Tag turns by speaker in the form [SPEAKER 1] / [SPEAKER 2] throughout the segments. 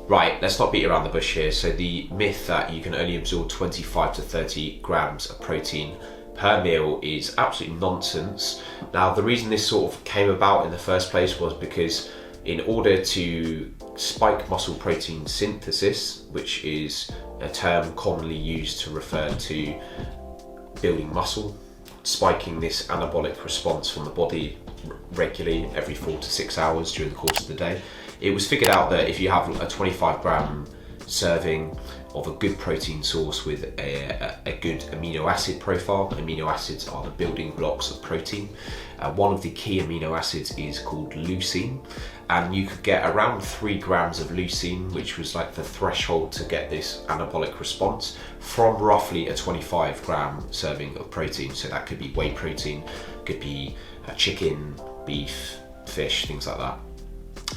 [SPEAKER 1] Right, let's not beat around the bush here. So the myth that you can only absorb 25 to 30 grams of protein per meal is absolute nonsense. Now, the reason this sort of came about in the first place was because in order to spike muscle protein synthesis, which is a term commonly used to refer to building muscle, spiking this anabolic response from the body regularly every 4 to 6 hours during the course of the day, it was figured out that if you have a 25-gram serving of a good protein source with a good amino acid profile. Amino acids are the building blocks of protein. One of the key amino acids is called leucine, and you could get around 3 grams of leucine, which was like the threshold to get this anabolic response from roughly a 25-gram serving of protein. So that could be whey protein, could be chicken, beef, fish, things like that.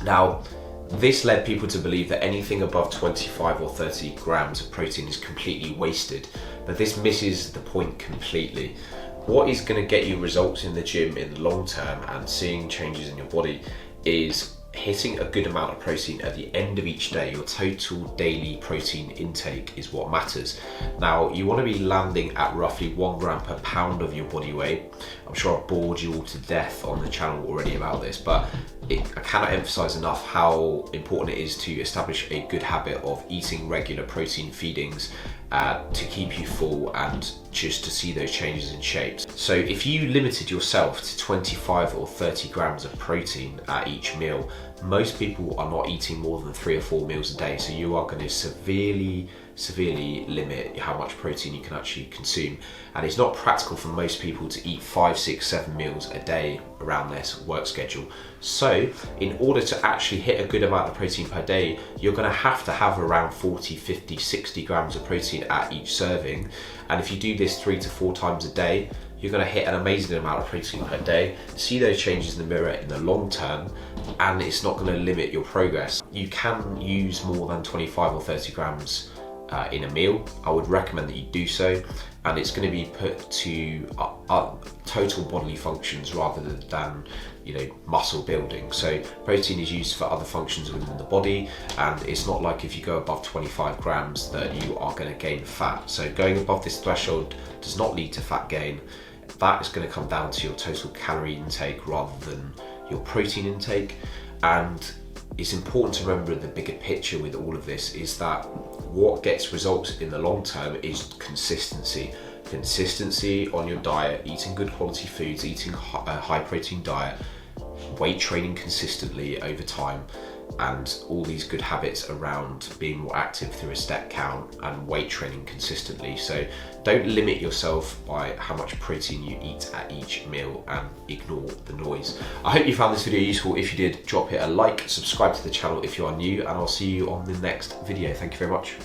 [SPEAKER 1] Now, this led people to believe that anything above 25 or 30 grams of protein is completely wasted, but this misses the point completely. What is going to get you results in the gym in the long term and seeing changes in your body is hitting a good amount of protein at the end of each day. Your total daily protein intake is what matters. Now, you want to be landing at roughly 1 gram per pound of your body weight. I'm sure I've bored you all to death on the channel already about this, but I cannot emphasize enough how important it is to establish a good habit of eating regular protein feedings to keep you full and just to see those changes in shapes. So if you limited yourself to 25 or 30 grams of protein at each meal, most people are not eating more than 3 or 4 meals a day, so you are going to severely limit how much protein you can actually consume. And it's not practical for most people to eat 5, 6, 7 meals a day around their work schedule. So in order to actually hit a good amount of protein per day, you're going to have around 40, 50, 60 grams of protein at each serving. And if you do this 3 to 4 times a day, you're going to hit an amazing amount of protein per day, see those changes in the mirror in the long term, and it's not going to limit your progress. You can use more than 25 or 30 grams in a meal. I would recommend that you do so, and it's going to be put to total bodily functions rather than muscle building. So protein is used for other functions within the body, and it's not like if you go above 25 grams that you are going to gain fat. So going above this threshold does not lead to fat gain. That is going to come down to your total calorie intake rather than your protein intake. And it's important to remember the bigger picture with all of this is that what gets results in the long term is consistency. Consistency on your diet, eating good quality foods, eating a high protein diet, weight training consistently over time, and all these good habits around being more active through a step count and weight training consistently. So don't limit yourself by how much protein you eat at each meal and ignore the noise. I hope you found this video useful. If you did, drop it a like, subscribe to the channel if you are new, and I'll see you on the next video. Thank you very much.